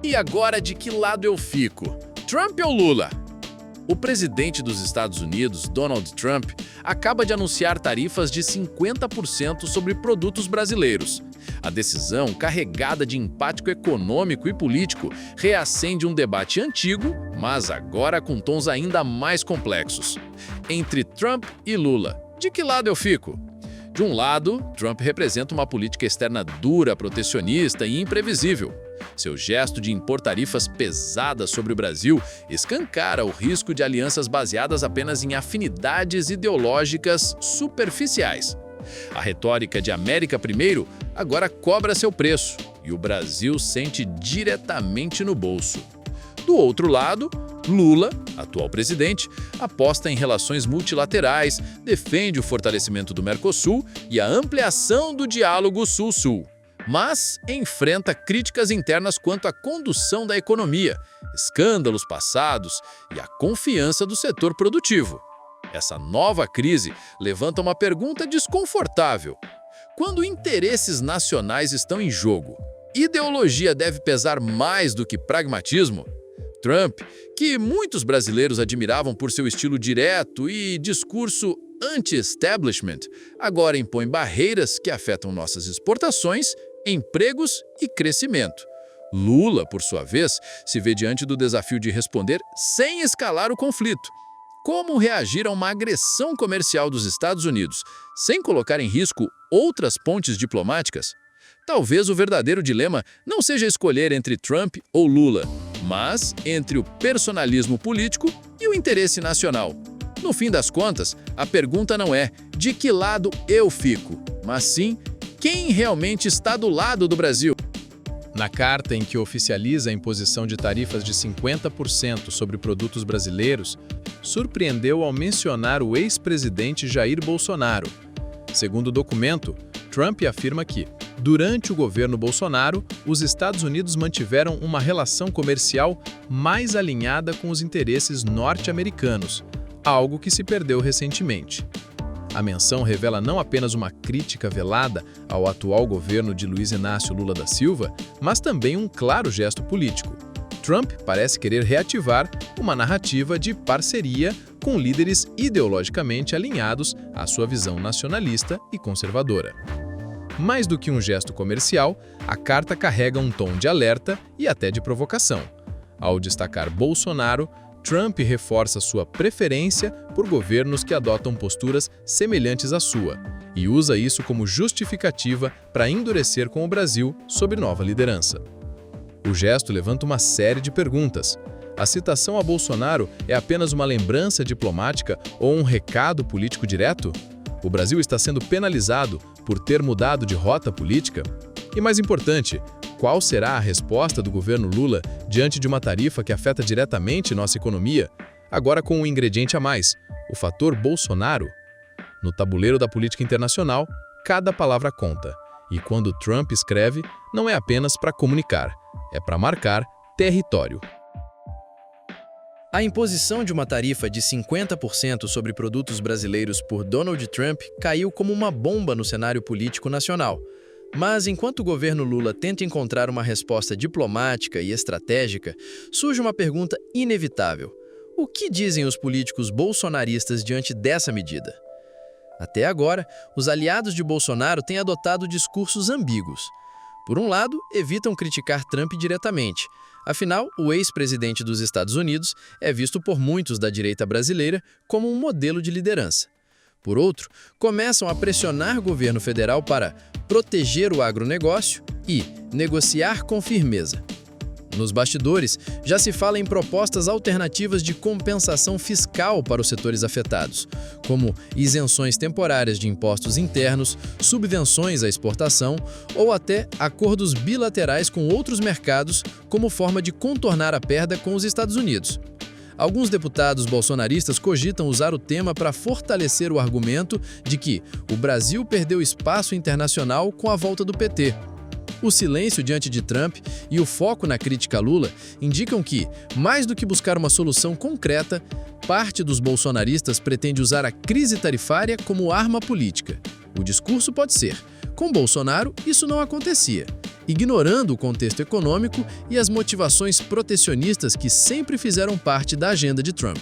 E agora, de que lado eu fico? Trump ou Lula? O presidente dos Estados Unidos, Donald Trump, acaba de anunciar tarifas de 50% sobre produtos brasileiros. A decisão, carregada de impacto econômico e político, reacende um debate antigo, mas agora com tons ainda mais complexos. Entre Trump e Lula, de que lado eu fico? De um lado, Trump representa uma política externa dura, protecionista e imprevisível. Seu gesto de impor tarifas pesadas sobre o Brasil escancara o risco de alianças baseadas apenas em afinidades ideológicas superficiais. A retórica de América primeiro agora cobra seu preço e o Brasil sente diretamente no bolso. Do outro lado, Lula, atual presidente, aposta em relações multilaterais, defende o fortalecimento do Mercosul e a ampliação do diálogo Sul-Sul. Mas enfrenta críticas internas quanto à condução da economia, escândalos passados e a confiança do setor produtivo. Essa nova crise levanta uma pergunta desconfortável. Quando interesses nacionais estão em jogo, ideologia deve pesar mais do que pragmatismo? Trump, que muitos brasileiros admiravam por seu estilo direto e discurso anti-establishment, agora impõe barreiras que afetam nossas exportações, empregos e crescimento. Lula, por sua vez, se vê diante do desafio de responder sem escalar o conflito. Como reagir a uma agressão comercial dos Estados Unidos, sem colocar em risco outras pontes diplomáticas? Talvez o verdadeiro dilema não seja escolher entre Trump ou Lula, mas entre o personalismo político e o interesse nacional. No fim das contas, a pergunta não é de que lado eu fico, mas sim quem realmente está do lado do Brasil. Na carta em que oficializa a imposição de tarifas de 50% sobre produtos brasileiros, surpreendeu ao mencionar o ex-presidente Jair Bolsonaro. Segundo o documento, Trump afirma que, durante o governo Bolsonaro, os Estados Unidos mantiveram uma relação comercial mais alinhada com os interesses norte-americanos, algo que se perdeu recentemente. A menção revela não apenas uma crítica velada ao atual governo de Luiz Inácio Lula da Silva, mas também um claro gesto político. Trump parece querer reativar uma narrativa de parceria com líderes ideologicamente alinhados à sua visão nacionalista e conservadora. Mais do que um gesto comercial, a carta carrega um tom de alerta e até de provocação. Ao destacar Bolsonaro, Trump reforça sua preferência por governos que adotam posturas semelhantes à sua e usa isso como justificativa para endurecer com o Brasil sob nova liderança. O gesto levanta uma série de perguntas. A citação a Bolsonaro é apenas uma lembrança diplomática ou um recado político direto? O Brasil está sendo penalizado por ter mudado de rota política? E mais importante, qual será a resposta do governo Lula diante de uma tarifa que afeta diretamente nossa economia, agora com um ingrediente a mais, o fator Bolsonaro? No tabuleiro da política internacional, cada palavra conta. E quando Trump escreve, não é apenas para comunicar, é para marcar território. A imposição de uma tarifa de 50% sobre produtos brasileiros por Donald Trump caiu como uma bomba no cenário político nacional. Mas enquanto o governo Lula tenta encontrar uma resposta diplomática e estratégica, surge uma pergunta inevitável. O que dizem os políticos bolsonaristas diante dessa medida? Até agora, os aliados de Bolsonaro têm adotado discursos ambíguos. Por um lado, evitam criticar Trump diretamente. Afinal, o ex-presidente dos Estados Unidos é visto por muitos da direita brasileira como um modelo de liderança. Por outro, começam a pressionar o governo federal para proteger o agronegócio e negociar com firmeza. Nos bastidores, já se fala em propostas alternativas de compensação fiscal para os setores afetados, como isenções temporárias de impostos internos, subvenções à exportação ou até acordos bilaterais com outros mercados como forma de contornar a perda com os Estados Unidos. Alguns deputados bolsonaristas cogitam usar o tema para fortalecer o argumento de que o Brasil perdeu espaço internacional com a volta do PT. O silêncio diante de Trump e o foco na crítica a Lula indicam que, mais do que buscar uma solução concreta, parte dos bolsonaristas pretende usar a crise tarifária como arma política. O discurso pode ser: com Bolsonaro, isso não acontecia, ignorando o contexto econômico e as motivações protecionistas que sempre fizeram parte da agenda de Trump.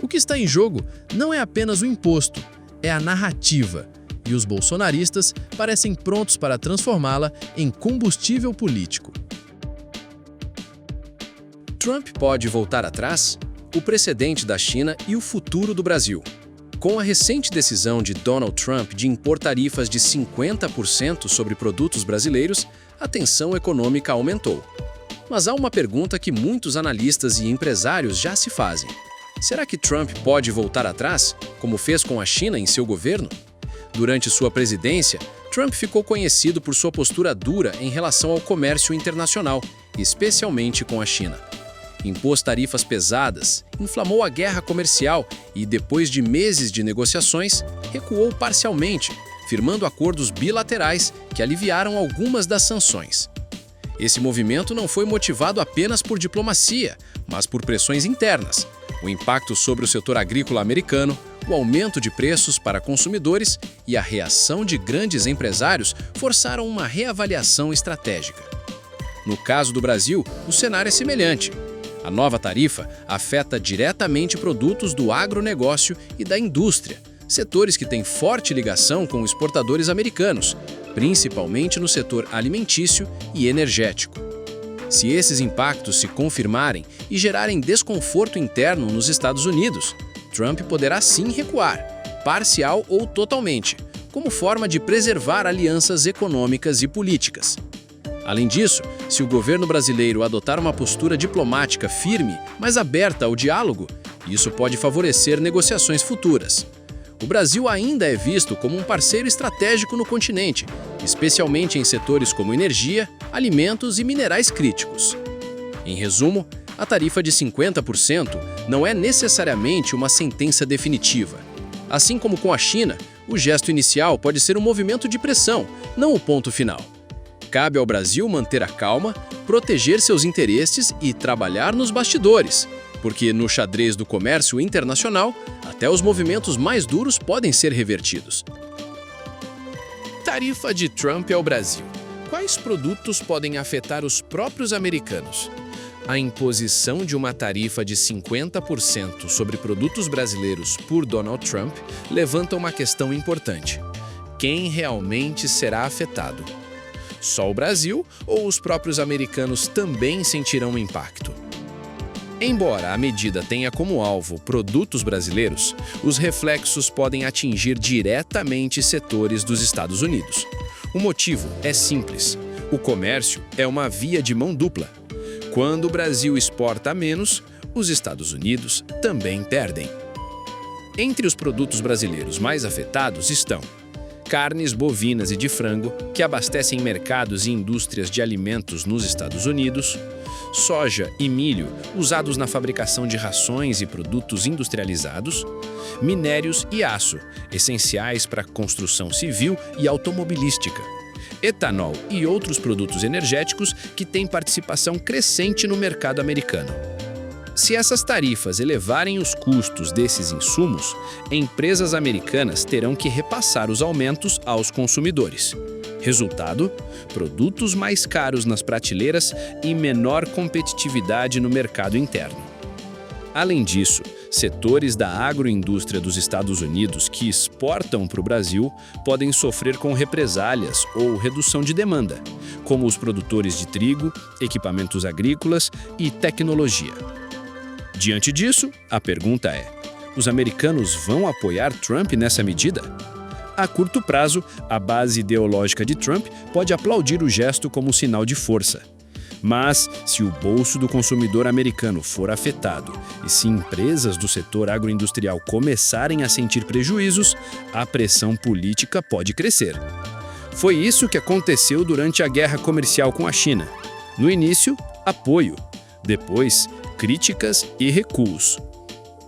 O que está em jogo não é apenas o imposto, é a narrativa, e os bolsonaristas parecem prontos para transformá-la em combustível político. Trump pode voltar atrás? O precedente da China e o futuro do Brasil. Com a recente decisão de Donald Trump de impor tarifas de 50% sobre produtos brasileiros, a tensão econômica aumentou. Mas há uma pergunta que muitos analistas e empresários já se fazem. Será que Trump pode voltar atrás, como fez com a China em seu governo? Durante sua presidência, Trump ficou conhecido por sua postura dura em relação ao comércio internacional, especialmente com a China. Impôs tarifas pesadas, inflamou a guerra comercial e, depois de meses de negociações, recuou parcialmente, firmando acordos bilaterais que aliviaram algumas das sanções. Esse movimento não foi motivado apenas por diplomacia, mas por pressões internas, o impacto sobre o setor agrícola americano, o aumento de preços para consumidores e a reação de grandes empresários forçaram uma reavaliação estratégica. No caso do Brasil, o cenário é semelhante. A nova tarifa afeta diretamente produtos do agronegócio e da indústria, setores que têm forte ligação com exportadores americanos, principalmente no setor alimentício e energético. Se esses impactos se confirmarem e gerarem desconforto interno nos Estados Unidos, Trump poderá sim recuar, parcial ou totalmente, como forma de preservar alianças econômicas e políticas. Além disso, se o governo brasileiro adotar uma postura diplomática firme, mas aberta ao diálogo, isso pode favorecer negociações futuras. O Brasil ainda é visto como um parceiro estratégico no continente, especialmente em setores como energia, alimentos e minerais críticos. Em resumo, a tarifa de 50% não é necessariamente uma sentença definitiva. Assim como com a China, o gesto inicial pode ser um movimento de pressão, não o ponto final. Cabe ao Brasil manter a calma, proteger seus interesses e trabalhar nos bastidores, porque no xadrez do comércio internacional, até os movimentos mais duros podem ser revertidos. Tarifa de Trump ao Brasil. Quais produtos podem afetar os próprios americanos? A imposição de uma tarifa de 50% sobre produtos brasileiros por Donald Trump levanta uma questão importante: quem realmente será afetado? Só o Brasil ou os próprios americanos também sentirão o impacto? Embora a medida tenha como alvo produtos brasileiros, os reflexos podem atingir diretamente setores dos Estados Unidos. O motivo é simples: o comércio é uma via de mão dupla. Quando o Brasil exporta menos, os Estados Unidos também perdem. Entre os produtos brasileiros mais afetados estão carnes bovinas e de frango, que abastecem mercados e indústrias de alimentos nos Estados Unidos, soja e milho, usados na fabricação de rações e produtos industrializados, minérios e aço, essenciais para a construção civil e automobilística, etanol e outros produtos energéticos que têm participação crescente no mercado americano. Se essas tarifas elevarem os custos desses insumos, empresas americanas terão que repassar os aumentos aos consumidores. Resultado: produtos mais caros nas prateleiras e menor competitividade no mercado interno. Além disso, setores da agroindústria dos Estados Unidos que exportam para o Brasil podem sofrer com represálias ou redução de demanda, como os produtores de trigo, equipamentos agrícolas e tecnologia. Diante disso, a pergunta é: os americanos vão apoiar Trump nessa medida? A curto prazo, a base ideológica de Trump pode aplaudir o gesto como sinal de força. Mas, se o bolso do consumidor americano for afetado e se empresas do setor agroindustrial começarem a sentir prejuízos, a pressão política pode crescer. Foi isso que aconteceu durante a guerra comercial com a China. No início, apoio. Depois, críticas e recuos.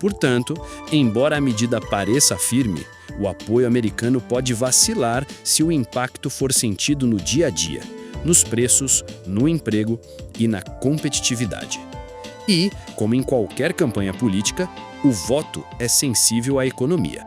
Portanto, embora a medida pareça firme, o apoio americano pode vacilar se o impacto for sentido no dia a dia, nos preços, no emprego e na competitividade. E, como em qualquer campanha política, o voto é sensível à economia.